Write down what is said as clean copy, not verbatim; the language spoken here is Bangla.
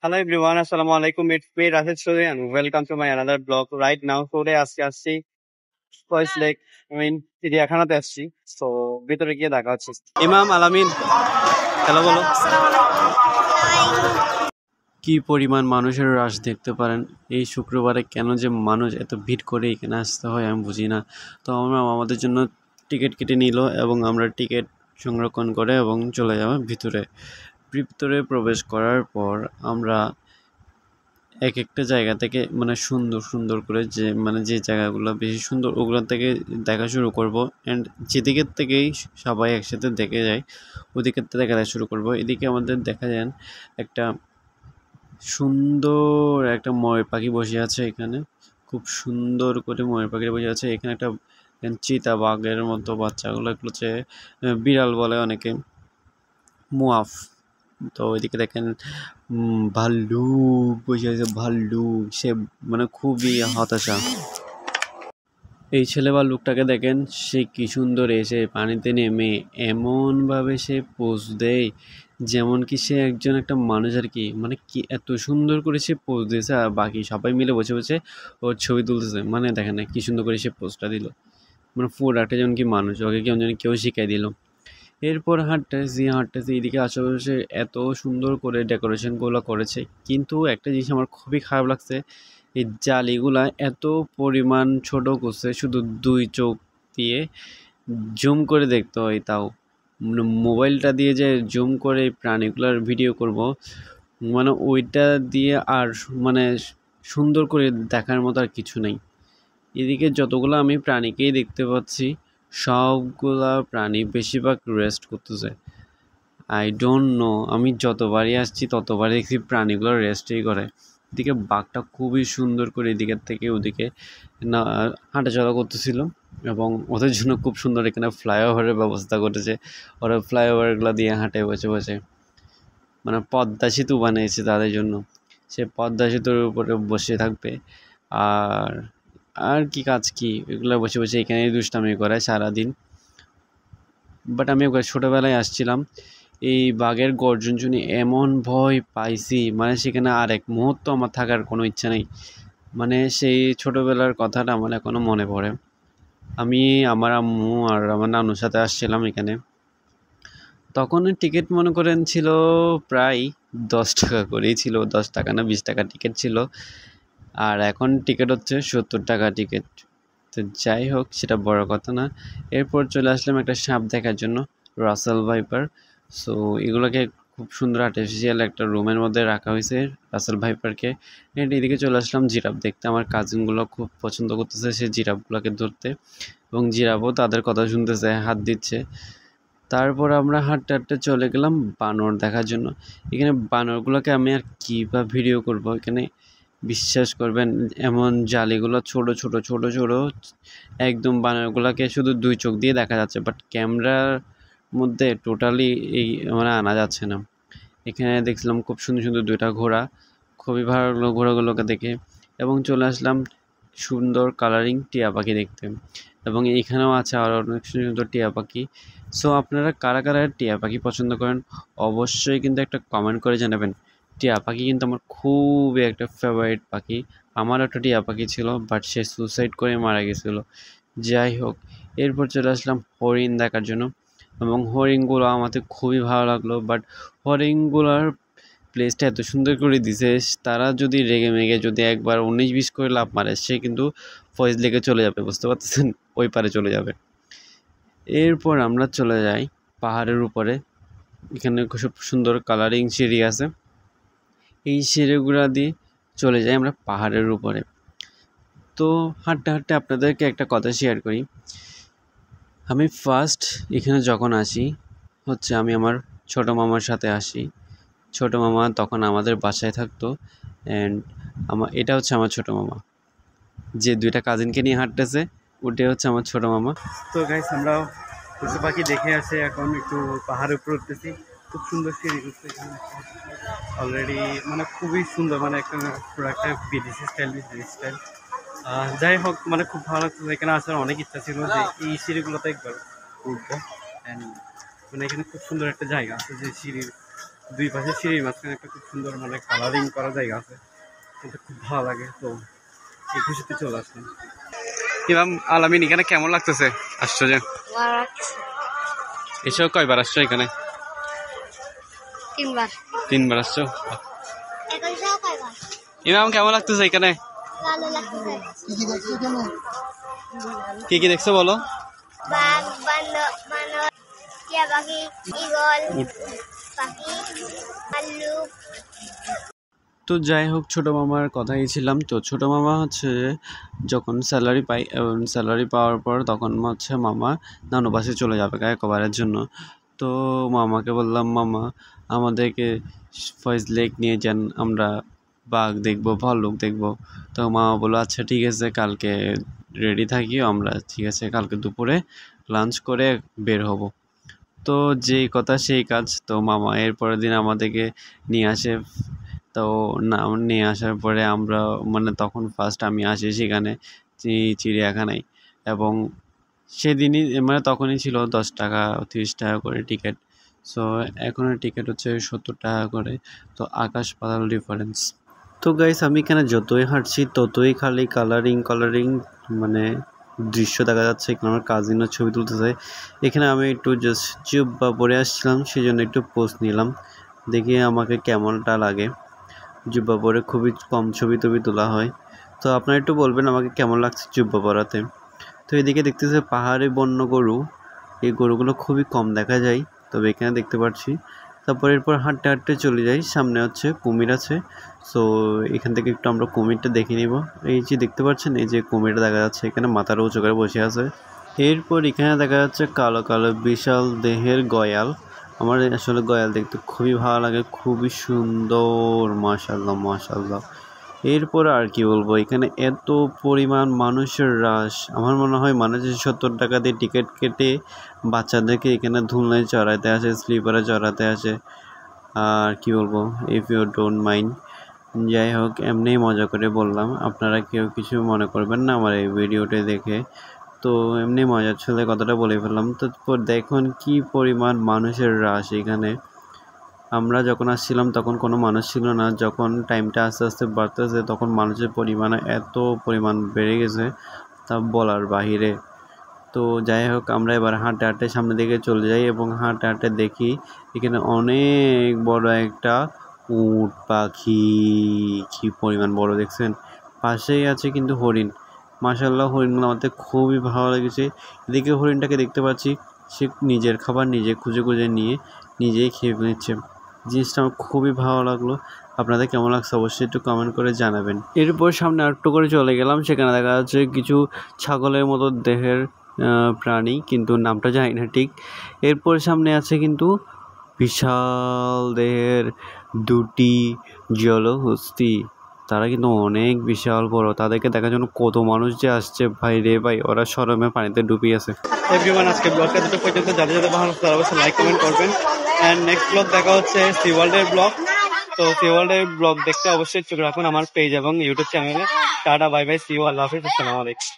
Hello everyone, Assalamu alaikum. It's me Rashid Suri and welcome to my another blog. Right now, today আজকে আসছি first like চিড়িয়াখানাতে আসছি। So ভিতরে গিয়ে দেখা হচ্ছে। ইমাম আলামিন, হ্যালো বলো। কি পরিমাণ মানুষের রাশ দেখতে পারেন এই শুক্রবারে, কেন যে মানুষ এত ভিড় করে এখানে আসতে হয় আমি বুঝি না। তো আমরা আমাদের জন্য টিকিট কেটে নিল এবং আমরা টিকিট সংরক্ষণ করে এবং চলে যাব ভিতরে। ভিতরে প্রবেশ করার পর আমরা এক একটা জায়গা থেকে সুন্দর সুন্দর করে যে জায়গাগুলো বেশি সুন্দর ওগুলো থেকে দেখা শুরু করব। অ্যান্ড যেদিকের থেকেই সবাই একসাথে দেখে যায় ওদিকের থেকে দেখা শুরু করব। এদিকে আমাদের দেখা যান একটা সুন্দর একটা ময়ূর পাখি বসে আছে এখানে, খুব সুন্দর করে ময়ূর পাখিটা বসে আছে। এখানে একটা চিতা বাঘের মতো বাচ্চাগুলো, এগুলো হচ্ছে বিড়াল বলে অনেকে, মুয়াফ। তো ওইদিকে দেখেন ভাল্লুক বসে আছে, ভাল্লুক সে খুবই হতাশা। এই ছেলে ভাল্লুকটাকে দেখেন, সে কি সুন্দর এসে পানিতে নেমে এমনভাবে সে পোজ দেয় যেমন কি সে একজন একটা মানুষ আর কি। কি এত সুন্দর করে সে পোজ দিয়েছে, আর বাকি সবাই মিলে বসে বসে ওর ছবি তুলতেছে। দেখেন না কি সুন্দর করে সে পোজটা দিল, পুরাটা যেমন কি মানুষ, ওকে কেমন যেন কেউ শিখাই দিল। এরপর হাঁটতেছি এদিকে আশেপাশে এত সুন্দর করে ডেকোরেশনগুলো করেছে, কিন্তু একটা জিনিস আমার খুবই খারাপ লাগছে, এই জালিগুলা এত পরিমাণ ছোট করছে, শুধু 2 চোখ দিয়ে জুম করে দেখতে হয়। তাও মোবাইলটা দিয়ে যে জুম করে প্রাণীগুলার ভিডিও করব, ওইটা দিয়ে আর সুন্দর করে দেখার মতো আর কিছু নেই। এদিকে যতগুলো আমি প্রাণীকেই দেখতে পাচ্ছি, সবগুলা প্রাণী বেশিরভাগ রেস্ট করতেছে। আই ডোন্ট নো, আমি যতবারই আসছি ততবারই দেখছি প্রাণীগুলো রেস্টই করে। এদিকে বাঘটা খুবই সুন্দর করে এদিকের থেকে ওদিকে না হাঁটাচলা করতেছিল, এবং ওদের জন্য খুব সুন্দর এখানে ফ্লাইওভারের ব্যবস্থা করেছে। ওরা ফ্লাইওভারগুলো দিয়ে হাঁটে বসে বসে, পদ্মা সেতু বানিয়েছে তাদের জন্য। সে পদ্মা সেতুর উপরে বসে থাকবে, আর আর কি কাজ কি, এগুলো বসে বসে এখানেই দুষ্টামি করে সারাদিন। বাট আমি একবার ছোটোবেলায় আসছিলাম, এই বাঘের গর্জন শুনে এমন ভয় পাইছি, সেখানে আর এক মুহূর্ত আমার থাকার কোনো ইচ্ছা নেই। সেই ছোটোবেলার কথাটা আমার এখনও মনে পড়ে। আমি আমার আম্মু আর আমার নানুর সাথে আসছিলাম এখানে। তখন টিকিট মনে করেন ছিল প্রায় 10 টাকা করেই ছিল, 10 টাকা না 20 টাকা টিকিট ছিল। আর এখন টিকিট হচ্ছে 70 টাকা টিকিট। তো যাই হোক, সেটা বড় কথা না। এরপর চলে আসলাম একটা সাপ দেখার জন্য, রাসেল ভাইপার। সো এগুলোকে খুব সুন্দর আর্টিফিশিয়াল একটা রুমের মধ্যে রাখা হয়েছে রাসেল ভাইপারকে। এদিকে চলে আসলাম জিরাফ দেখতে। আমার কাজিনগুলো খুব পছন্দ করতেছে সে জিরাফগুলোকে ধরতে, এবং জিরাফও তাদের কথা শুনতেছে, হাত দিচ্ছে। তারপর আমরা হাঁটতে হাঁটতে চলে গেলাম বানর দেখার জন্য। এখানে বানরগুলোকে আমি আর কী বা ভিডিও করব, এখানে বিশ্বাস করবেন এমন জালিগুলো ছোট ছোট ছোট ছোট, একদম বানরগুলোকে শুধু 2 চোখ দিয়ে দেখা যাচ্ছে, বাট ক্যামেরার মধ্যে টোটালি এই আনা যাচ্ছে না। এখানে দেখছিলাম খুব সুন্দর সুন্দর 2টা ঘোড়া, খুবই ভালো লাগলো ঘোড়াগুলোকে দেখে। এবং চলে আসলাম সুন্দর কালারিং টিয়া পাখি দেখতে, এবং এইখানেও আছে আরও অনেক সুন্দর টিয়া পাখি। সো আপনারা কারা কারা টিয়া পাখি পছন্দ করেন অবশ্যই কিন্তু একটা কমেন্ট করে জানাবেন। টিয়া পাখি কিন্তু আমার খুবই একটা ফেভারিট পাখি। আমার একটা টিয়া পাখি ছিল, বাট সে সুসাইড করে মারা গেছিলো। যাই হোক, এরপর চলে আসলাম হরিণ দেখার জন্য, এবং হরিণগুলো আমাদের খুবই ভালো লাগলো। বাট হরিণগুলোর প্লেসটা এত সুন্দর করে দিছে, তারা যদি রেগে মেগে যদি একবার 19-20 করে লাফ মারে, সে কিন্তু ফয়েজ লেগে চলে যাবে, বুঝতে পারতেছেন, ওই পারে চলে যাবে। এরপর আমরা চলে যাই পাহাড়ের উপরে। এখানে খুব সুন্দর কালারিং সিঁড়ি আছে, এই সিঁড়িগুলো দিয়ে চলে যাই আমরা পাহাড়ের উপরে। তো হাঁটতে হাঁটতে আপনাদেরকে একটা কথা শেয়ার করি। আমি ফার্স্ট এখানে যখন আসি হচ্ছে আমি আমার ছোটো মামার সাথে আসি। ছোটো মামা তখন আমাদের বাসায় থাকতো, অ্যান্ড এটা হচ্ছে আমার ছোটো মামা, যে 2টা কাজিনকে নিয়ে হাঁটতেছে ওটাই হচ্ছে আমার ছোটো মামা। তো গাইস, আমরা পশু পাখি দেখে আসে এখন একটু পাহাড়ের উপর উঠতেছি। খুব সুন্দর সিঁড়ি করছে এখানে অলরেডি, খুবই সুন্দর, পুরো একটা বিদেশি স্টাইল। যাই হোক, খুব ভালো লাগছে এখানে আসার। অনেক ইচ্ছা ছিল যে এই সিঁড়িগুলোতে একবার উঠবো, অ্যান্ড এখানে খুব সুন্দর একটা জায়গা আছে যে সিঁড়ির দুই পাশে সিঁড়ির মাঝখানে একটা খুব সুন্দর মানে কালারিং করা জায়গা আছে, এটা খুব ভালো লাগে। তো এই খুশিতে চলে আসলাম। ইমাম আলামিন, এখানে কেমন লাগতেছে? আসছো যে এসব কয়বার আসছো এখানে? তিনবার আসছো। ইমাম কেমন লাগতেছে এখানে? কি কি দেখছো বলো? বাঘ, বানর, টিয়া পাখি, ঈগল, পাখি, ভাল্লুক। তো যাই হোক, ছোট মামার কথাই ছিলাম। তো ছোট মামা হচ্ছে যখন স্যালারি পাই, স্যালারি পাওয়ার পর তখন হচ্ছে মামা নানু বাসে চলে যাবে একবারের জন্য। তো মামাকে বললাম, মামা আমাদেরকে ফয়েজ লেক নিয়ে যান, আমরা বাঘ দেখবো, ভাল্লুক দেখবো। তো মামা বললো আচ্ছা ঠিক আছে, কালকে রেডি থাকিও আমরা, ঠিক আছে কালকে দুপুরে লাঞ্চ করে বের হব। তো যেই কথা সেই কাজ। তো মামা এর পরের দিন আমাদেরকে নিয়ে আসে। তো না, নিয়ে আসার পরে আমরা মানে তখন ফার্স্ট আমি আসি সেখানে চিড়িয়াখানায়, এবং সেদিনই মানে তখনই ছিল 10 টাকা 30 টাকা করে টিকিট। সো এখনের টিকিট হচ্ছে 70 টাকা করে। তো আকাশ পাতাল ডিফারেন্স। তো গাইস, আমি এখানে যতই হাঁটছি ততই খালি কালারিং মানে দৃশ্য দেখা যাচ্ছে। এখানে আমার কাজিনও ছবি তুলতেছে। এখানে আমি একটু জাস্ট জুব্বা পরে আসছিলাম, সেই জন্য একটু পোজ নিলাম, দেখি আমাকে কেমনটা লাগে। জুব্বা পরে খুবই কম ছবি টবি তোলা হয়। তো আপনারা একটু বলবেন আমাকে কেমন লাগছে জুব্বা পরাতে। তো এদিকে দেখতেছে পাহাড়ি বন্য গরু, এই গরুগুলো খুবই কম দেখা যায়, তবে এখানে দেখতে পাচ্ছি। তারপর এরপর হাঁটতে হাঁটতে চলে যাই, সামনে হচ্ছে কুমির আছে। সো এখান থেকে একটু আমরা কুমিরটা দেখে নিব। এই যে দেখতে পাচ্ছেন, এই যে কুমিরটা দেখা যাচ্ছে এখানে মাথার উঁচু করে বসে আছে। এরপর এখানে দেখা যাচ্ছে কালো কালো বিশাল দেহের গয়াল। আমার আসলে গয়াল দেখতে খুবই ভালো লাগে, খুবই সুন্দর, মাশাআল্লাহ মাশাআল্লাহ। এরপর আর কি বলবো, এখানে এত পরিমাণ মানুষের রাশ, আমার মনে হয় মানুষের 70 টাকা দিয়ে টিকিট কেটে বাচ্চাদেরকে এখানে ধুলায় চড়াতে আসে, স্লিপারে চড়াতে আসে। আর কি বলবো, ইফ ইউ ডোন্ট মাইন্ড। যাই হোক, এমনিই মজা করে বললাম, আপনারা কেউ কিছু মনে করবেন না আমার এই ভিডিওটা দেখে। তো এমনি মজার ছলে কথাটা বলে ফেললাম। তো দেখুন কি পরিমাণ মানুষের রাশ এখানে। আমরা যখন আসছিলাম তখন কোনো মানুষ ছিল না, যখন টাইমটা আস্তে আস্তে বাড়তেছে তখন মানুষের পরিমাণ এত পরিমাণ বেড়ে গেছে তা বলার বাহিরে। তো যাই হোক, আমরা এবার হাঁটতে হাঁটতে সামনের দিকে চলে যাই এবং হাঁটতে হাঁটতে দেখি এখানে অনেক বড় একটা উট পাখি। কি পরিমাণ বড় দেখছেন, পাশেই আছে কিন্তু হরিণ। মাশাআল্লাহ, হরিণগুলো আমাদের খুবই ভালো লেগেছে। এদিকে হরিণটাকে দেখতে পাচ্ছি, সে নিজের খাবার নিজে খুঁজে খুঁজে নিয়ে নিজেই খেয়ে নিচ্ছে। জিনিসটা আমার খুবই ভালো লাগলো। আপনাদের কেমন লাগছে অবশ্যই একটু কমেন্ট করে জানাবেন। এরপর সামনে আরেকটু করে চলে গেলাম, সেখানে দেখা যাচ্ছে কিছু ছাগলের মতো দেহের প্রাণী, কিন্তু নামটা জানি না ঠিক। এরপর সামনে আছে কিন্তু বিশাল দেহের দুটি জলহস্তি, তারা কিন্তু অনেক বিশাল বড়। তাদেরকে দেখার জন্য কত মানুষ যে আসছে ভাই রে ভাই, ওরা শরমে পানিতে ডুবে আছে। এভরিওয়ান, আজকে ব্লগটা দুটো পর্যন্ত, যাদের যাদের ভালো লাগছে তারা অবশ্যই লাইক কমেন্ট করবেন। অ্যান্ড নেক্সট ব্লগ দেখা হচ্ছে সি ওয়ার্ল্ডের ব্লগ। তো সি ওয়ার্ল্ডের ব্লগ দেখতে অবশ্যই চোখ রাখুন আমার পেজ এবং ইউটিউব চ্যানেলে। Tata bye bye, see you, আল্লাহ হাফিজ, আসসালামু আলাইকুম।